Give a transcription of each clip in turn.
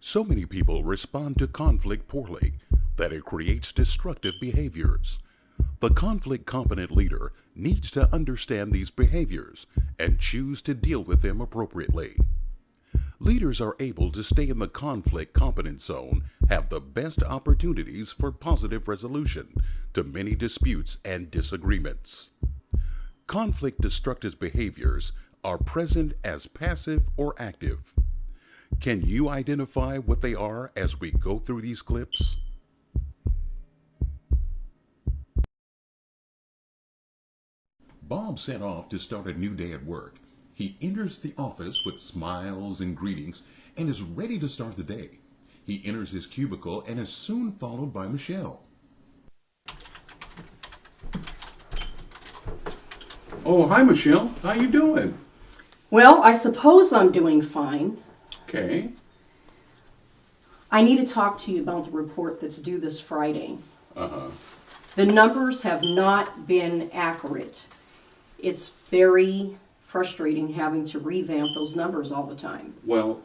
So many people respond to conflict poorly that it creates destructive behaviors. The conflict competent leader needs to understand these behaviors and choose to deal with them appropriately. Leaders are able to stay in the conflict competent zone, have the best opportunities for positive resolution to many disputes and disagreements. Conflict destructive behaviors are present as passive or active. Can you identify what they are as we go through these clips? Bob set off to start a new day at work. He enters the office with smiles and greetings and is ready to start the day. He enters his cubicle and is soon followed by Michelle. Oh, hi Michelle. How you doing? Well, I suppose I'm doing fine. Okay. I need to talk to you about the report that's due this Friday. Uh-huh. The numbers have not been accurate. It's very frustrating having to revamp those numbers all the time. Well,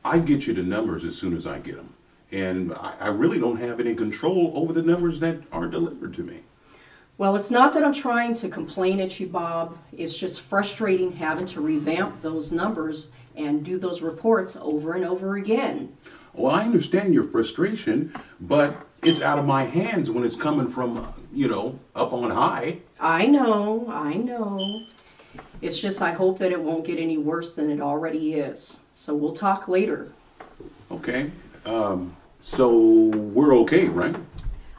I get you the numbers as soon as I get them. And I really don't have any control over the numbers that are delivered to me. Well, it's not that I'm trying to complain at you, Bob. It's just frustrating having to revamp those numbers and do those reports over and over again. Well, I understand your frustration, but it's out of my hands when it's coming from, up on high. I know. It's just I hope that it won't get any worse than it already is. So we'll talk later. Okay. So we're okay, right?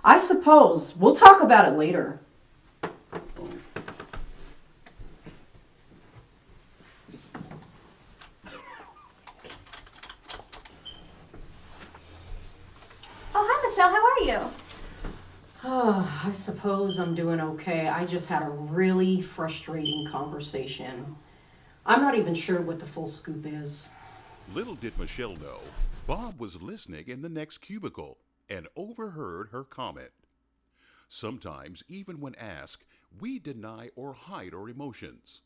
I suppose. We'll talk about it later. Oh, hi, Michelle. How are you? Oh, I suppose I'm doing okay. I just had a really frustrating conversation. I'm not even sure what the full scoop is. Little did Michelle know, Bob was listening in the next cubicle and overheard her comment. Sometimes, even when asked, we deny or hide our emotions.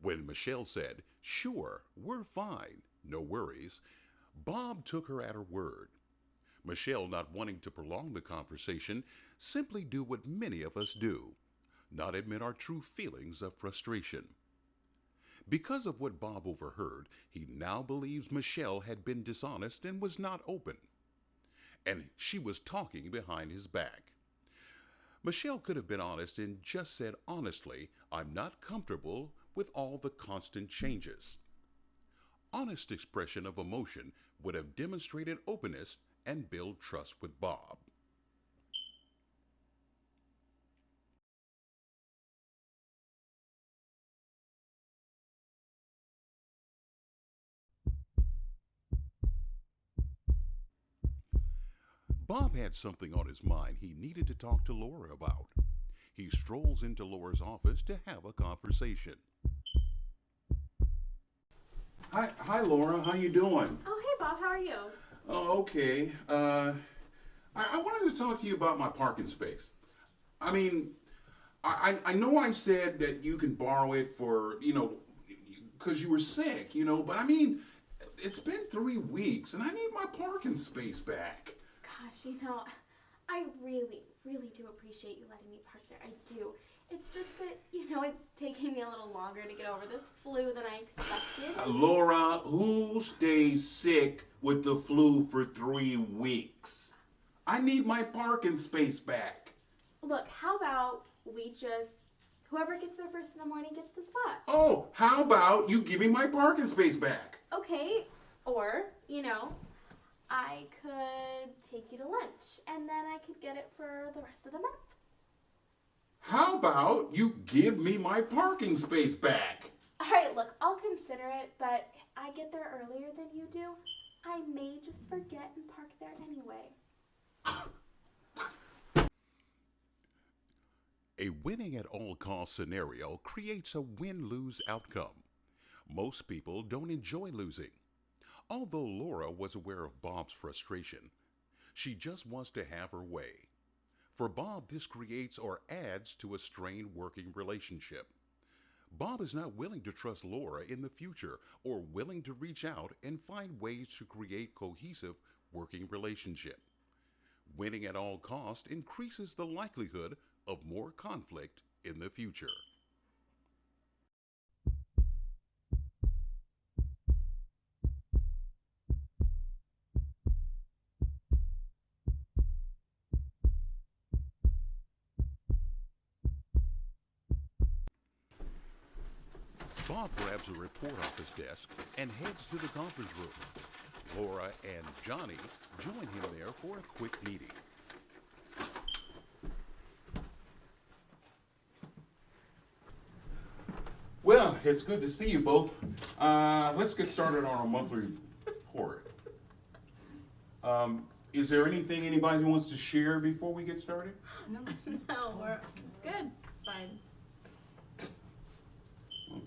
When Michelle said, "Sure, we're fine, no worries," Bob took her at her word. Michelle, not wanting to prolong the conversation, simply do what many of us do, not admit our true feelings of frustration. Because of what Bob overheard, he now believes Michelle had been dishonest and was not open, and she was talking behind his back. Michelle could have been honest and just said honestly, "I'm not comfortable with all the constant changes." Honest expression of emotion would have demonstrated openness and build trust with Bob. Bob had something on his mind he needed to talk to Laura about. He strolls into Laura's office to have a conversation. Hi, Laura. How you doing? Oh, hey, Bob. How are you? Oh, okay. I wanted to talk to you about my parking space. I mean, I know I said that you can borrow it for, because you were sick, but I mean, it's been 3 weeks and I need my parking space back. Gosh, I really, really do appreciate you letting me park there. I do. It's just that, it's taking me a little longer to get over this flu than I expected. Laura, who stays sick with the flu for 3 weeks? I need my parking space back. Look, how about whoever gets there first in the morning gets the spot. Oh, how about you give me my parking space back? Okay, or, I could take you to lunch, and then I could get it for the rest of the month. How about you give me my parking space back? All right, look, I'll consider it, but if I get there earlier than you do, I may just forget and park there anyway. A winning at all cost scenario creates a win-lose outcome. Most people don't enjoy losing. Although Laura was aware of Bob's frustration, she just wants to have her way. For Bob, this creates or adds to a strained working relationship. Bob is not willing to trust Laura in the future or willing to reach out and find ways to create cohesive working relationship. Winning at all cost increases the likelihood of more conflict in the future. Bob grabs a report off his desk and heads to the conference room. Laura and Johnny join him there for a quick meeting. Well, it's good to see you both. Let's get started on our monthly report. Is there anything anybody wants to share before we get started? No, it's good. It's fine.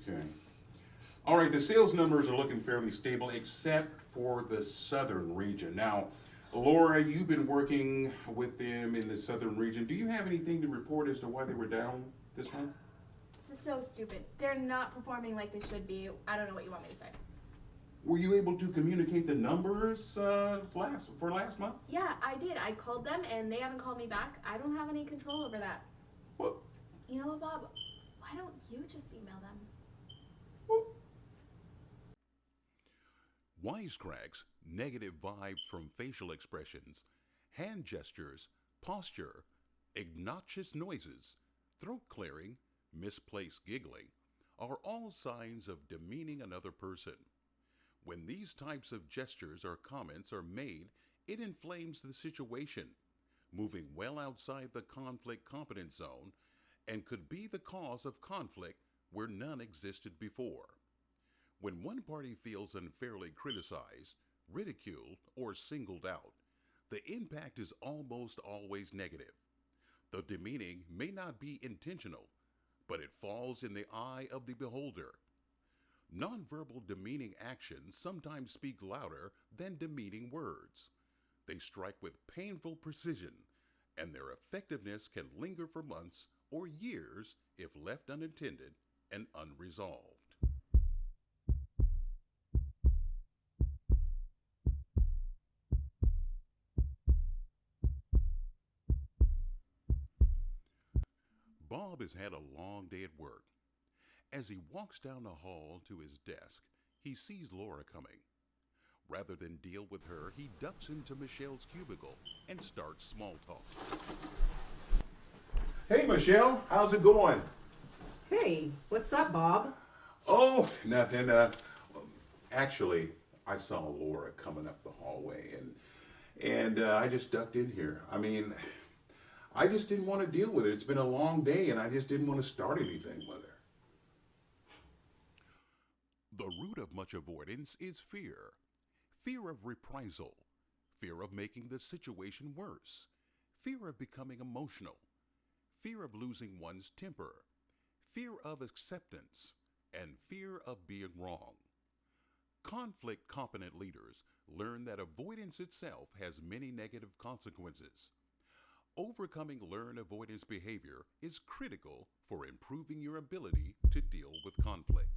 Okay. All right, the sales numbers are looking fairly stable except for the southern region. Now, Laura, you've been working with them in the southern region. Do you have anything to report as to why they were down this month? This is so stupid. They're not performing like they should be. I don't know what you want me to say. Were you able to communicate the numbers for last month? Yeah, I did. I called them and they haven't called me back. I don't have any control over that. Well, You know what, Bob? Why don't you just email them? Wisecracks, negative vibes from facial expressions, hand gestures, posture, obnoxious noises, throat clearing, misplaced giggling are all signs of demeaning another person. When these types of gestures or comments are made, it inflames the situation, moving well outside the conflict competence zone, and could be the cause of conflict where none existed before. When one party feels unfairly criticized, ridiculed, or singled out, the impact is almost always negative. The demeaning may not be intentional, but it falls in the eye of the beholder. Nonverbal demeaning actions sometimes speak louder than demeaning words. They strike with painful precision, and their effectiveness can linger for months or years if left unattended and unresolved. Bob has had a long day at work. As he walks down the hall to his desk, he sees Laura coming. Rather than deal with her, he ducks into Michelle's cubicle and starts small talk. hey Michelle, how's it going? Hey, what's up, Bob? Oh, nothing. Actually, I saw Laura coming up the hallway, and I just ducked in here. I mean, I just didn't want to deal with it. It's been a long day, and I just didn't want to start anything with her. The root of much avoidance is fear. Fear of reprisal, fear of making the situation worse, fear of becoming emotional, fear of losing one's temper, fear of acceptance, and fear of being wrong. Conflict competent leaders learn that avoidance itself has many negative consequences. Overcoming learned avoidance behavior is critical for improving your ability to deal with conflict.